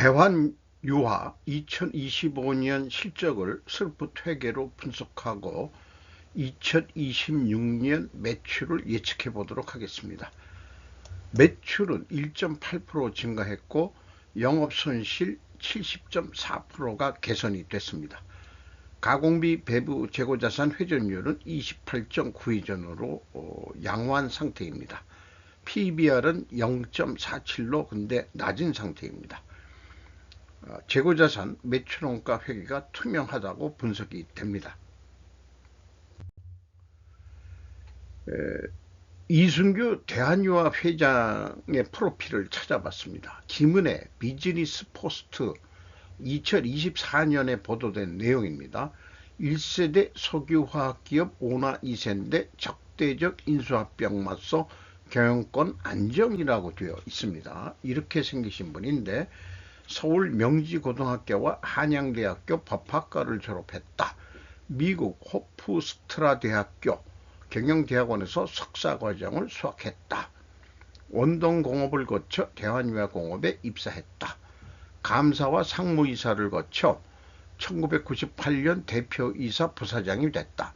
대환유화 2025년 실적을 슬프트 회계로 분석하고 2026년 매출을 예측해 보도록 하겠습니다. 매출은 1.8% 증가했고 영업손실 70.4%가 개선이 됐습니다. 가공비 배부 재고자산 회전율은 28.9회전으로 양호한 상태입니다. PBR은 0.47로 근데 낮은 상태입니다. 재고자산 매출원가 회계가 투명하다고 분석이 됩니다. 이순규 대한유화 회장의 프로필을 찾아봤습니다. 김은혜 비즈니스 포스트 2024년에 보도된 내용입니다. 1세대 석유화학기업 오나 2세인데 적대적 인수합병 맞서 경영권 안정이라고 되어 있습니다. 이렇게 생기신 분인데 서울 명지고등학교와 한양대학교 법학과를 졸업했다. 미국 호프스트라 대학교 경영대학원에서 석사과정을 수학했다. 원동공업을 거쳐 대한유화공업에 입사했다. 감사와 상무이사를 거쳐 1998년 대표이사 부사장이 됐다.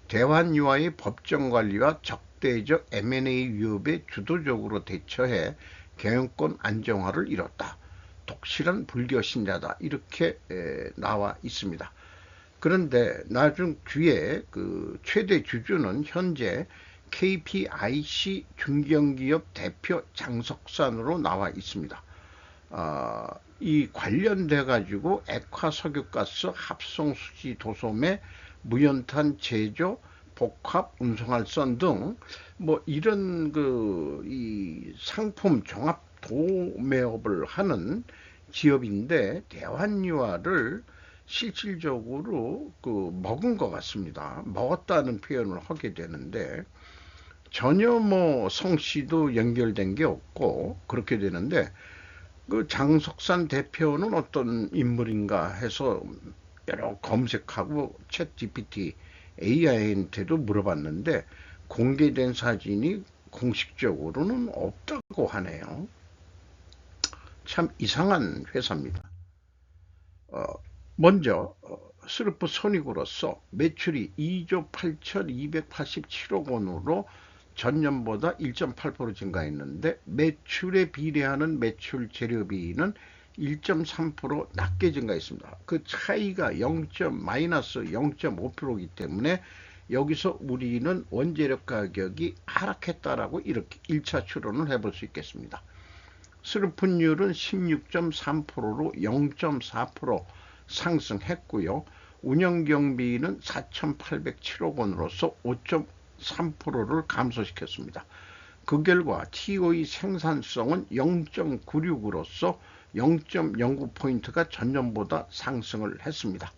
대한유화의 법정관리와 적대적 M&A 위협에 주도적으로 대처해 경영권 안정화를 이뤘다. 독실한 불교 신자다. 이렇게 나와 있습니다. 그런데 나중 뒤에 그 최대 주주는 현재 KPIC 중견기업 대표 장석산으로 나와 있습니다. 이 관련돼 가지고 액화석유가스 합성수지 도소매 무연탄 제조 복합 운송할선 등 뭐 이런 이 상품 종합 도매업을 하는 기업인데 대환유화를 실질적으로 먹은 것 같습니다. 먹었다는 표현을 하게 되는데 전혀 뭐 성씨도 연결된 게 없고 그렇게 되는데 그 장석산 대표는 어떤 인물인가 해서 여러 검색하고 챗 GPT AI한테도 물어봤는데 공개된 사진이 공식적으로는 없다고 하네요. 참 이상한 회사입니다. 먼저 스르프 손익으로서 매출이 2조 8,287억 원으로 전년보다 1.8% 증가했는데 매출에 비례하는 매출 재료비는 1.3% 낮게 증가했습니다. 그 차이가 마이너스 0.5%이기 때문에 여기서 우리는 원재료 가격이 하락했다라고 이렇게 1차 추론을 해볼 수 있겠습니다. 스르픈율은 16.3%로 0.4% 상승했고요. 운영경비는 4,807억 원으로서 5.3%를 감소시켰습니다. 그 결과 TOE 생산성은 0.96으로서 0.09포인트가 전년보다 상승을 했습니다.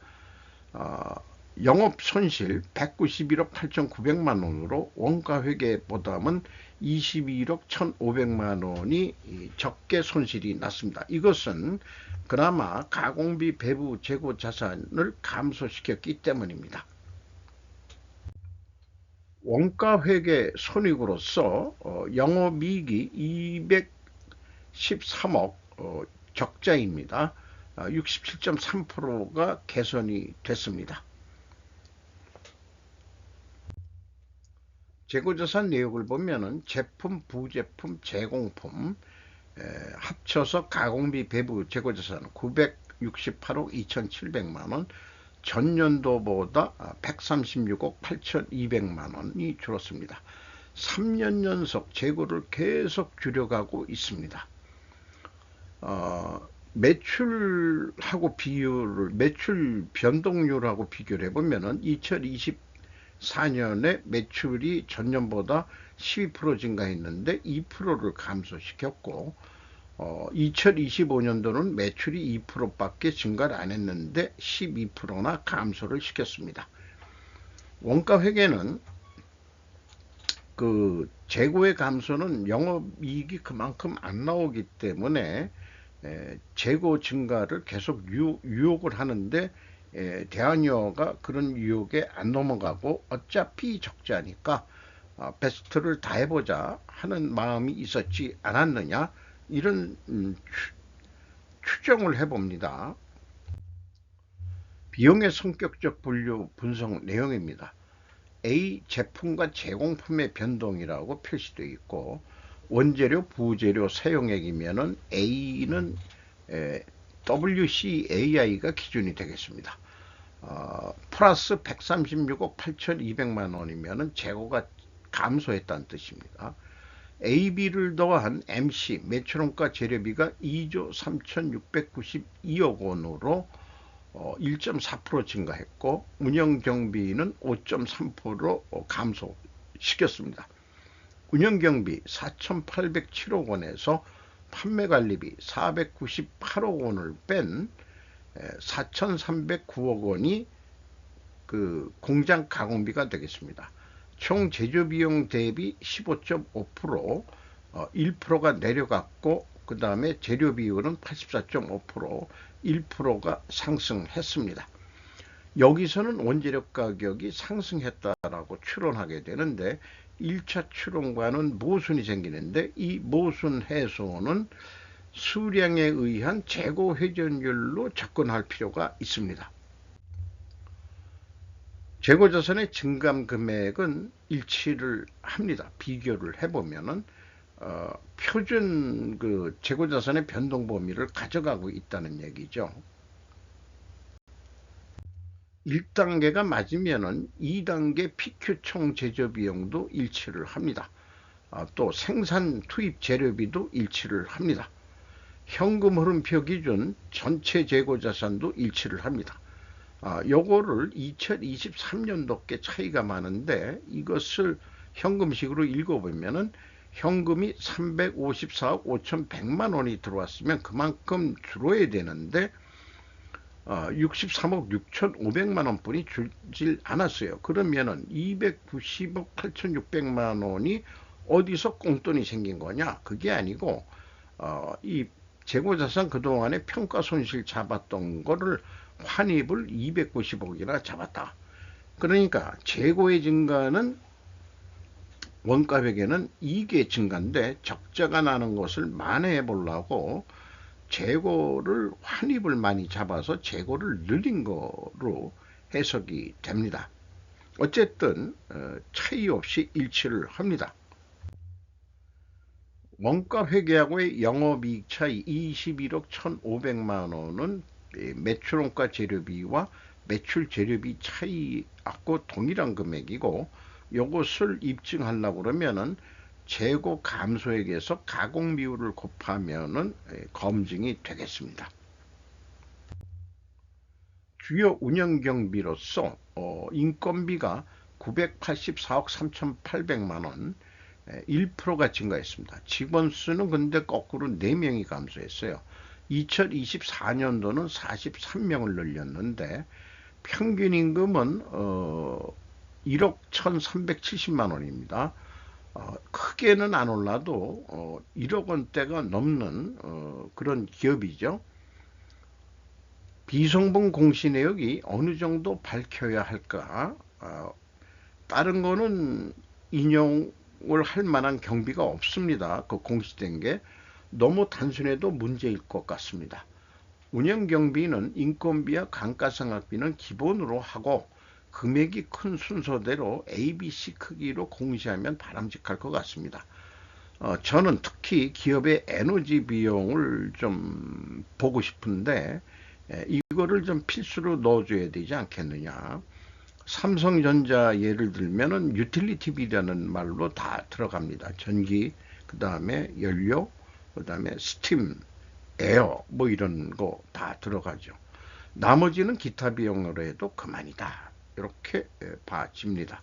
영업손실 191억 8,900만 원으로 원가회계보다는 22억 1,500만 원이 적게 손실이 났습니다. 이것은 그나마 가공비 배부 재고 자산을 감소시켰기 때문입니다. 원가회계 손익으로서 영업이익이 213억 적자입니다. 67.3%가 개선이 됐습니다. 재고자산 내역을 보면은 제품, 부제품, 제공품 합쳐서 가공비 배부 재고자산 968억 2,700만 원, 전년도보다 136억 8,200만 원이 줄었습니다. 3년 연속 재고를 계속 줄여가고 있습니다. 매출하고 매출 변동률하고 비교를 해보면은 2024년에 매출이 전년보다 12% 증가했는데 2%를 감소시켰고 2025년도는 매출이 2%밖에 증가를 안 했는데 12%나 감소를 시켰습니다. 원가회계는 그 재고의 감소는 영업이익이 그만큼 안 나오기 때문에 재고 증가를 계속 유혹을 하는데 대한유화가 그런 유혹에 안 넘어가고 어차피 적자니까 베스트를 다 해보자 하는 마음이 있었지 않았느냐, 이런 추정을 해봅니다. 비용의 성격적 분류 분석 내용입니다. A. 제품과 제공품의 변동이라고 표시되어 있고, 원재료, 부재료 사용액이면은 A는 WCAI가 기준이 되겠습니다. 플러스 136억 8,200만 원이면은 재고가 감소했다는 뜻입니다. AB를 더한 MC 매출원가 재료비가 2조 3,692억 원으로 1.4% 증가했고, 운영경비는 5.3% 감소시켰습니다. 운영경비 4,807억 원에서 판매관리비 498억 원을 뺀 4,309억 원이 그 공장 가공비가 되겠습니다. 총 제조비용 대비 15.5%, 1%가 내려갔고, 그 다음에 재료 비율은 84.5%, 1%가 상승했습니다. 여기서는 원재료 가격이 상승했다라고 추론하게 되는데, 1차 추론과는 모순이 생기는데, 이 모순 해소는 수량에 의한 재고 회전율로 접근할 필요가 있습니다. 재고자산의 증감 금액은 일치를 합니다. 비교를 해보면은 표준 그 재고자산의 변동 범위를 가져가고 있다는 얘기죠. 1단계가 맞으면은 2단계 PQ 총 제조 비용도 일치를 합니다. 또 생산 투입 재료비도 일치를 합니다. 현금 흐름표 기준 전체 재고자산도 일치를 합니다. 요거를 2023년도께 차이가 많은데, 이것을 현금식으로 읽어보면은 현금이 354억 5,100만 원이 들어왔으면 그만큼 줄어야 되는데 63억 6,500만 원뿐이 줄질 않았어요. 그러면은 290억 8,600만 원이 어디서 꽁돈이 생긴 거냐? 그게 아니고 이 재고자산 그동안에 평가손실 잡았던 거를 환입을 290억이나 잡았다. 그러니까 재고의 증가는 원가백에는 이익의 증가인데 적자가 나는 것을 만회해 보려고 재고를 환입을 많이 잡아서 재고를 늘린 거로 해석이 됩니다. 어쨌든 차이 없이 일치를 합니다. 원가 회계하고의 영업이익 차이 21억 1,500만 원은 매출원가 재료비와 매출 재료비 차이하고 동일한 금액이고, 이것을 입증하려고 그러면은 재고 감소액에서 가공 비율을 곱하면은 검증이 되겠습니다. 주요 운영 경비로서 인건비가 984억 3,800만 원, 1%가 증가했습니다. 직원 수는 근데 거꾸로 4명이 감소했어요. 2024년도는 43명을 늘렸는데 평균 임금은 1억 1,370만 원입니다. 크게는 안 올라도 1억 원대가 넘는 그런 기업이죠. 비성분 공시 내역이 어느 정도 밝혀야 할까? 다른 거는 인용을 할 만한 경비가 없습니다. 그 공시된 게 너무 단순해도 문제일 것 같습니다. 운영경비는 인건비와 감가상각비는 기본으로 하고 금액이 큰 순서대로 A, B, C 크기로 공시하면 바람직할 것 같습니다. 저는 특히 기업의 에너지 비용을 좀 보고 싶은데 이거를 좀 필수로 넣어줘야 되지 않겠느냐. 삼성전자 예를 들면은 유틸리티 비라는 말로 다 들어갑니다. 전기, 그 다음에 연료, 그 다음에 스팀, 에어 뭐 이런 거 다 들어가죠. 나머지는 기타 비용으로 해도 그만이다. 이렇게 봐집니다.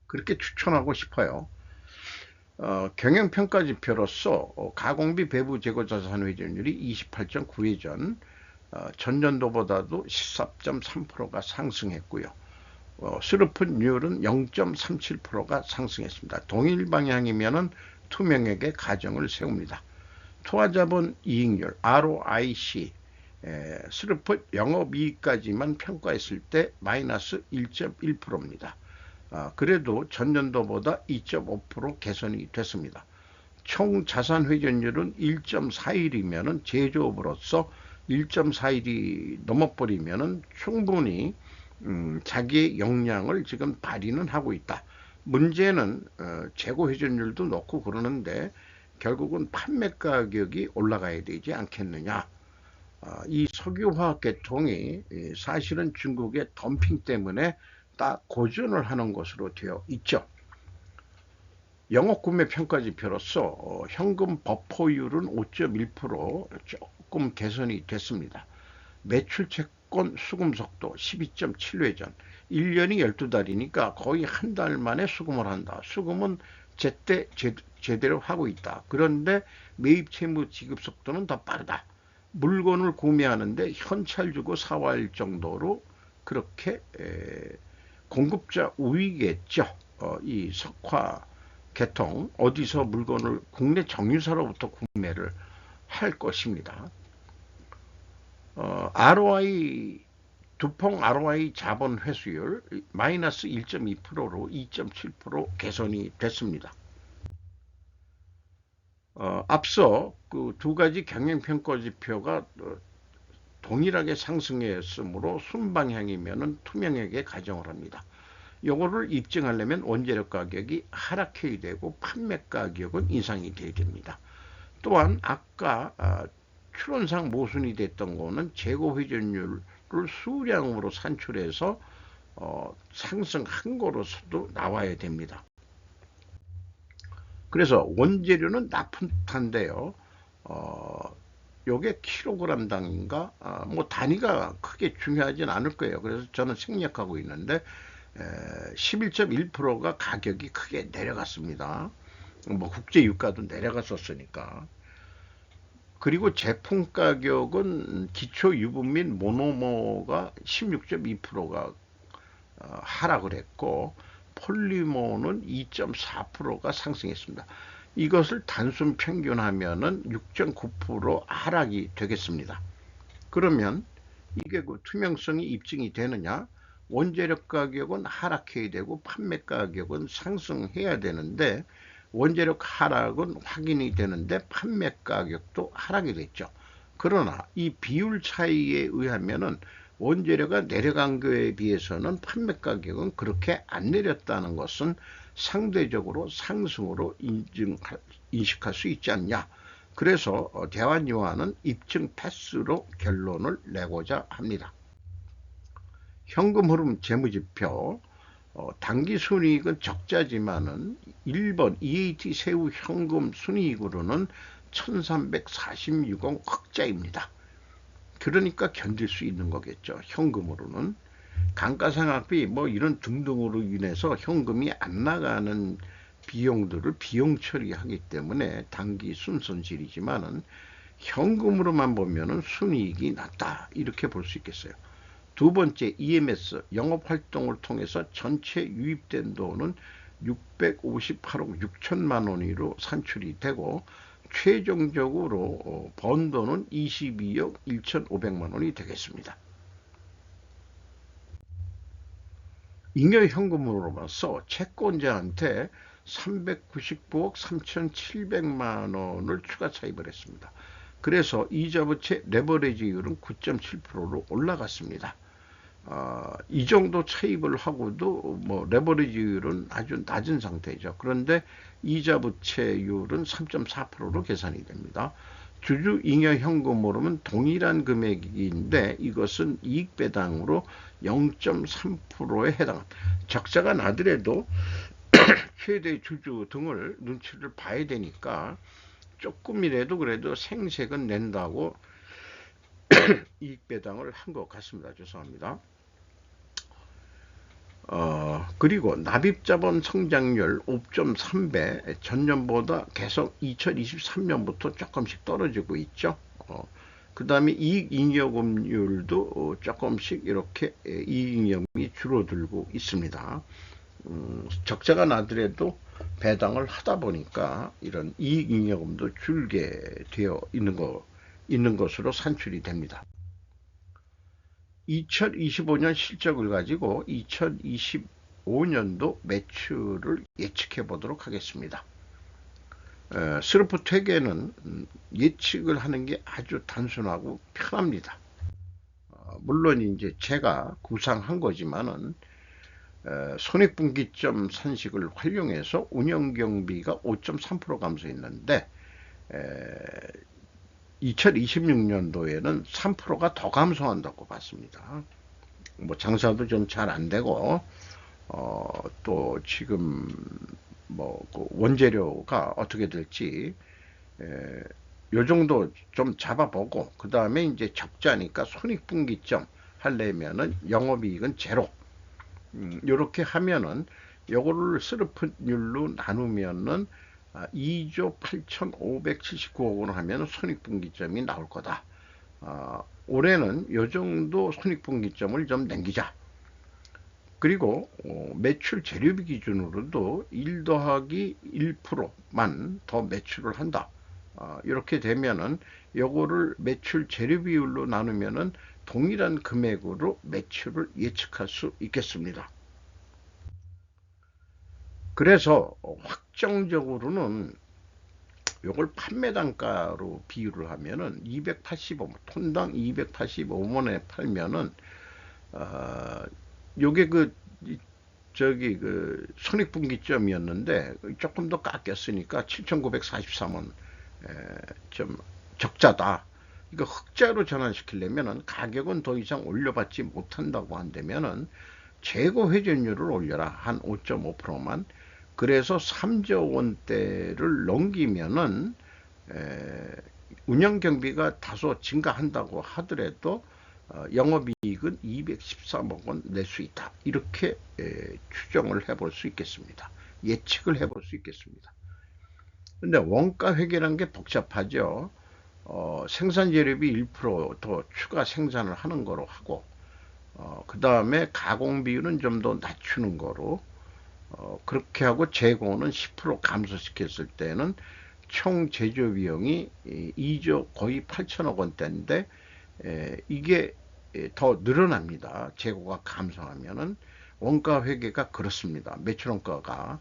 그렇게 추천하고 싶어요. 경영평가지표로서 가공비 배부 재고자산 회전율이 28.9회전, 전년도보다도 14.3%가 상승했고요. 수르풋률은 0.37%가 상승했습니다. 동일 방향이면은 투명하게 가정을 세웁니다. 투하자본 이익률 ROIC 스르풋 영업이익까지만 평가했을 때 마이너스 1.1%입니다. 그래도 전년도보다 2.5% 개선이 됐습니다. 총 자산 회전율은 1.41이면은 제조업으로서 1.41이 넘어버리면은 충분히 자기의 역량을 지금 발휘는 하고 있다. 문제는 재고 회전율도 높고 그러는데 결국은 판매 가격이 올라가야 되지 않겠느냐. 이 석유화학 계통이 사실은 중국의 덤핑 때문에 딱 고전을 하는 것으로 되어 있죠. 영업구매 평가지표로서 현금 버퍼율은 5.1% 조금 개선이 됐습니다. 매출 채권 수금 속도 12.7회전, 1년이 12달이니까 거의 한 달 만에 수금을 한다. 수금은 제때 제대로 하고 있다. 그런데 매입 채무 지급 속도는 더 빠르다. 물건을 구매하는데 현찰 주고 사와할 정도로 그렇게 공급자 우위겠죠. 이 석화 개통 어디서 물건을 국내 정유사로부터 구매를 할 것입니다. ROI 두통 ROI 자본 회수율 마이너스 1.2%로 2.7% 개선이 됐습니다. 앞서 그 두 가지 경영평가 지표가 동일하게 상승했으므로 순방향이면 투명하게 가정을 합니다. 요거를 입증하려면 원재료 가격이 하락해야 되고 판매 가격은 인상이 돼야 됩니다. 또한 아까 추론상 모순이 됐던 거는 재고 회전율을 수량으로 산출해서 상승한 거로서도 나와야 됩니다. 그래서 원재료는 납품탄데요. 요게 킬로그램당인가? 뭐 단위가 크게 중요하진 않을 거예요. 그래서 저는 생략하고 있는데 11.1%가 가격이 크게 내려갔습니다. 뭐 국제 유가도 내려갔었으니까. 그리고 제품 가격은 기초 유분 및 모노머가 16.2%가 하락을 했고 폴리머는 2.4%가 상승했습니다. 이것을 단순 평균하면은 6.9% 하락이 되겠습니다. 그러면 이게 그 투명성이 입증이 되느냐? 원재료 가격은 하락해야 되고 판매 가격은 상승해야 되는데 원재료 하락은 확인이 되는데 판매 가격도 하락이 됐죠. 그러나 이 비율 차이에 의하면은 원재료가 내려간 거에 비해서는 판매 가격은 그렇게 안 내렸다는 것은 상대적으로 상승으로 인식할 수 있지 않냐. 그래서 대환유한은 입증 패스로 결론을 내고자 합니다. 현금 흐름 재무지표 단기 순이익은 적자지만은 1번 EAT 새우 현금 순이익으로는 1346억 흑자입니다. 그러니까 견딜 수 있는 거겠죠. 현금으로는. 감가상각비 뭐 이런 등등으로 인해서 현금이 안 나가는 비용들을 비용 처리하기 때문에 단기 순손실이지만은 현금으로만 보면은 순이익이 낮다 이렇게 볼 수 있겠어요. 두 번째 EMS 영업활동을 통해서 전체 유입된 돈은 658억 6천만 원으로 산출이 되고 최종적으로 번 돈은 22억 1,500만 원이 되겠습니다. 잉여 현금으로서 채권자한테 399억 3,700만 원을 추가 차입을 했습니다. 그래서 이자부채 레버리지율은 9.7%로 올라갔습니다. 이 정도 차입을 하고도 뭐 레버리지율은 아주 낮은 상태죠. 그런데 이자 부채율은 3.4%로 계산이 됩니다. 주주 잉여 현금으로는 동일한 금액인데 이것은 이익 배당으로 0.3%에 해당합니다. 적자가 나더라도 최대 주주 등을 눈치를 봐야 되니까 조금이라도 그래도 생색은 낸다고 이익 배당을 한 것 같습니다. 죄송합니다. 그리고 납입자본 성장률 5.3배 전년보다 계속 2023년부터 조금씩 떨어지고 있죠. 그 다음에 이익잉여금률도 조금씩 이렇게 이익잉여금이 줄어들고 있습니다. 적자가 나더라도 배당을 하다 보니까 이런 이익잉여금도 줄게 되어 있는 것으로 산출이 됩니다. 2025년 실적을 가지고 2025년도 매출을 예측해 보도록 하겠습니다. 스루프 회계는 예측을 하는 게 아주 단순하고 편합니다. 물론 이제 제가 구상한 거지만은 손익분기점 산식을 활용해서 운영경비가 5.3% 감소했는데 2026년도에는 3%가 더 감소한다고 봤습니다. 뭐 장사도 좀 잘 안 되고 또 지금 뭐그 원재료가 어떻게 될지 요 정도 좀 잡아보고 그 다음에 이제 적자니까 손익분기점 하려면은 영업이익은 제로 이렇게 하면은 요거를 스르프율로 나누면은 2조 8,579억 원을 하면 손익분기점이 나올 거다. 올해는 요 정도 손익분기점을 좀 남기자. 그리고 매출 재료비 기준으로도 1 더하기 1%만 더 매출을 한다. 이렇게 되면은 요거를 매출 재료비율로 나누면은 동일한 금액으로 매출을 예측할 수 있겠습니다. 그래서 확정적으로는 요걸 판매 단가로 비유를 하면은 285만 톤당 285만원에 팔면은 요게 저기 손익분기점이었는데 조금 더 깎였으니까 7,943원 좀 적자다. 이거 흑자로 전환시키려면은 가격은 더 이상 올려받지 못한다고 한다면은 재고 회전율을 올려라. 한 5.5%만. 그래서 3조 원대를 넘기면은 운영 경비가 다소 증가한다고 하더라도 영업이익은 213억 원 낼 수 있다. 이렇게 추정을 해볼 수 있겠습니다. 예측을 해볼 수 있겠습니다. 근데 원가 회계라는 게 복잡하죠. 생산 재료비 1%더 추가 생산을 하는 거로 하고 그 다음에 가공 비율은 좀 더 낮추는 거로 그렇게 하고 재고는 10% 감소시켰을 때는 총 제조 비용이 2조 거의 8천억 원대인데 이게 더 늘어납니다. 재고가 감소하면은 원가 회계가 그렇습니다. 매출원가가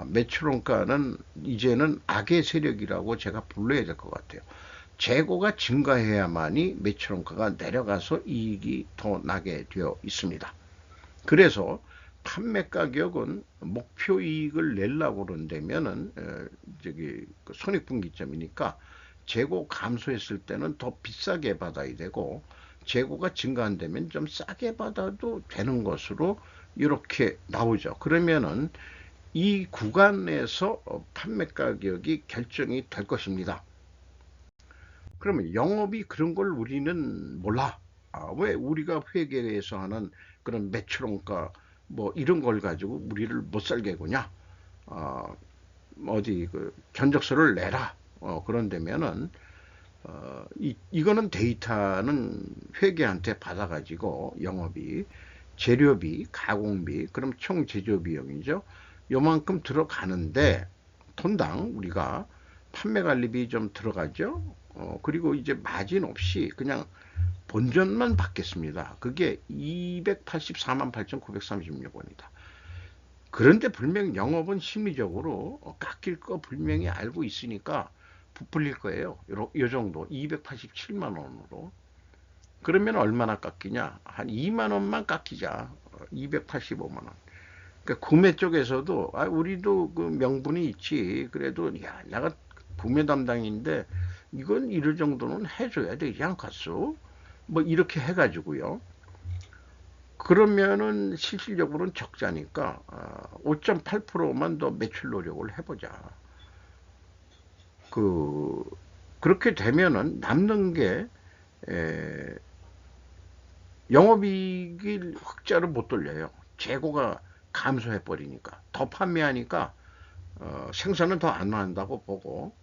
매출원가는 이제는 악의 세력이라고 제가 불러야 될 것 같아요. 재고가 증가해야만이 매출원가가 내려가서 이익이 더 나게 되어 있습니다. 그래서 판매 가격은 목표 이익을 내려고 그런다면은 저기 손익분기점이니까 재고 감소했을 때는 더 비싸게 받아야 되고 재고가 증가한다면 좀 싸게 받아도 되는 것으로 이렇게 나오죠. 그러면은 이 구간에서 판매 가격이 결정이 될 것입니다. 그러면 영업이 그런 걸 우리는 몰라. 왜 우리가 회계에서 하는 그런 매출원가 뭐 이런 걸 가지고 우리를 못 살게 하냐? 어디 견적서를 내라. 그런다면은 이거는 데이터는 회계한테 받아가지고 영업이 재료비, 가공비, 그럼 총 제조 비용이죠. 요만큼 들어가는데 톤당 우리가 판매 관리비 좀 들어가죠. 그리고 이제 마진 없이 그냥 본전만 받겠습니다. 그게 284만 8,936원이다. 그런데 분명 영업은 심리적으로 깎일 거 분명히 알고 있으니까 부풀릴 거예요. 요 정도 287만 원으로. 그러면 얼마나 깎이냐? 한 2만 원만 깎이자. 285만 원. 그러니까 구매 쪽에서도 우리도 그 명분이 있지. 그래도 야 내가 구매 담당인데 이건 이럴 정도는 해줘야 되지 않겠어? 뭐 이렇게 해가지고요. 그러면은 실질적으로는 적자니까 5.8%만 더 매출 노력을 해보자. 그렇게 되면은 남는 게 영업이익을 흑자로 못 돌려요. 재고가 감소해 버리니까 더 판매하니까 생산은 더 안 한다고 보고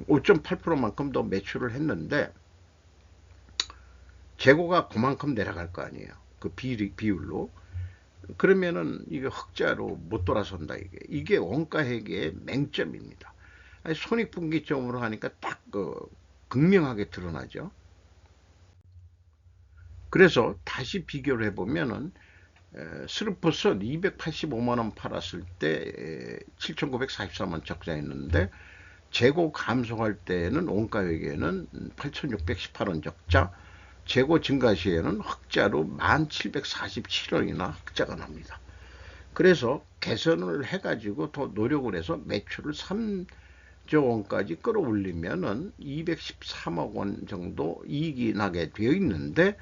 5.8%만큼 더 매출을 했는데 재고가 그만큼 내려갈 거 아니에요. 그 비율로. 그러면은 이게 흑자로 못 돌아선다 이게 원가 회계의 맹점입니다. 손익분기점으로 하니까 딱 극명하게 드러나죠. 그래서 다시 비교를 해보면은 스루퍼스 285만 원 팔았을 때 7,943원 적자였는데 재고 감소할 때에는 원가회계는 8,618원 적자, 재고 증가 시에는 흑자로 1,747원이나 흑자가 납니다. 그래서 개선을 해가지고 더 노력을 해서 매출을 3조 원까지 끌어올리면은 213억 원 정도 이익이 나게 되어 있는데,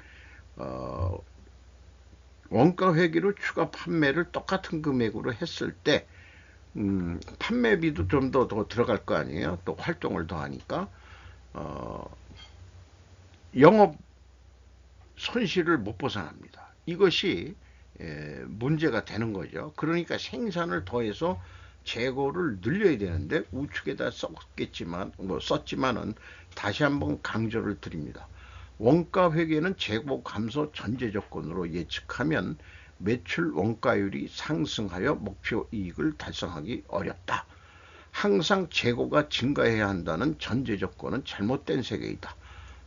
원가 회계로 추가 판매를 똑같은 금액으로 했을 때 판매비도 좀 더 들어갈 거 아니에요. 또 활동을 더 하니까 영업 손실을 못 벗어납니다. 이것이 문제가 되는 거죠. 그러니까 생산을 더해서 재고를 늘려야 되는데 우측에다 썼지만은 다시 한번 강조를 드립니다. 원가 회계는 재고 감소 전제 조건으로 예측하면 매출 원가율이 상승하여 목표 이익을 달성하기 어렵다. 항상 재고가 증가해야 한다는 전제 조건은 잘못된 세계이다.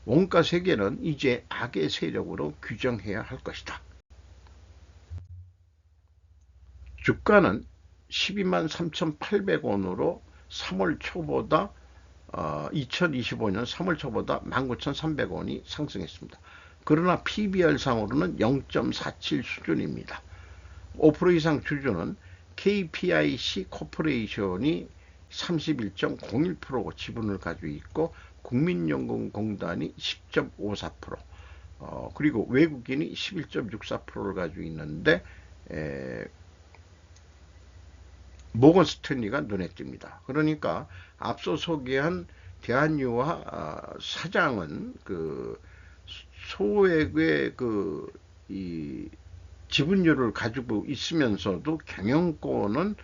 원가 세계는 이제 악의 세력으로 규정해야 할 것이다. 주가는 12만 3,800원으로 3월 초보다 2025년 3월 초보다 19,300원이 상승했습니다. 그러나 PBR상으로는 0.47 수준입니다. 5% 이상 주주는 KPIC 코퍼레이션이 31.01% 지분을 가지고 있고 국민연금공단이 10.54%, 그리고 외국인이 11.64%를 가지고 있는데 모건 스탠리가 눈에 띕니다. 그러니까 앞서 소개한 대한유화 사장은 그 소액의 이 지분율을 가지고 있으면서도 경영권은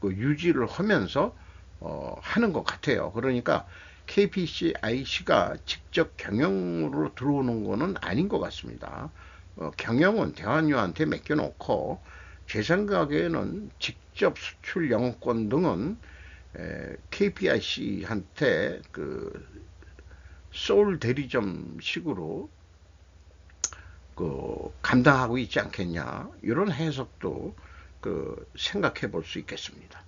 유지를 하면서 하는 것 같아요. 그러니까 KPCIC가 직접 경영으로 들어오는 것은 아닌 것 같습니다. 경영은 대한유한테 맡겨놓고 제 생각에는 직접 수출 영업권 등은 KPIC한테 소울 대리점 식으로 감당하고 있지 않겠냐, 이런 해석도 생각해 볼 수 있겠습니다.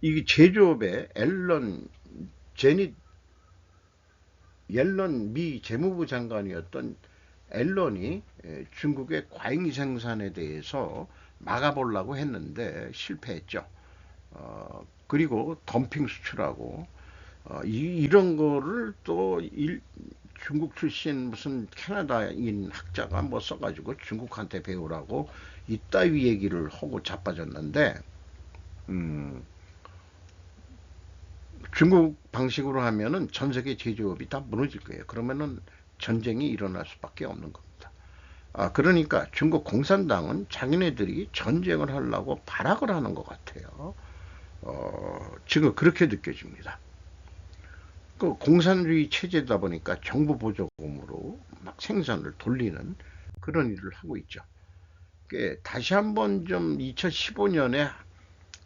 이 제조업의 옐런 미 재무부 장관이었던 앨런이 중국의 과잉 생산에 대해서 막아보려고 했는데 실패했죠. 그리고 덤핑 수출하고 이런 거를 또 중국 출신 무슨 캐나다인 학자가 뭐 써가지고 중국한테 배우라고 이따위 얘기를 하고 자빠졌는데, 중국 방식으로 하면은 전 세계 제조업이 다 무너질 거예요. 그러면은 전쟁이 일어날 수밖에 없는 겁니다. 그러니까 중국 공산당은 자기네들이 전쟁을 하려고 발악을 하는 것 같아요. 지금 그렇게 느껴집니다. 공산주의 체제다 보니까 정부 보조금으로 막 생산을 돌리는 그런 일을 하고 있죠. 다시 한번 좀 2015년에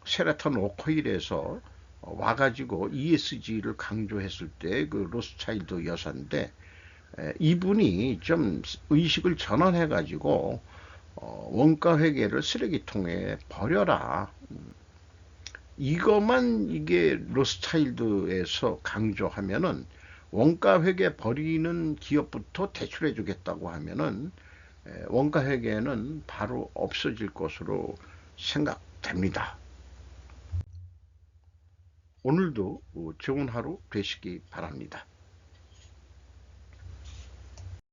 세라톤 오코일에서 와가지고 ESG를 강조했을 때 그 로스차일드 여사인데, 이분이 좀 의식을 전환해가지고 원가 회계를 쓰레기통에 버려라, 이것만 이게 로스차일드에서 강조하면은 원가 회계 버리는 기업부터 대출해 주겠다고 하면은 원가 회계는 바로 없어질 것으로 생각됩니다. 오늘도 좋은 하루 되시기 바랍니다.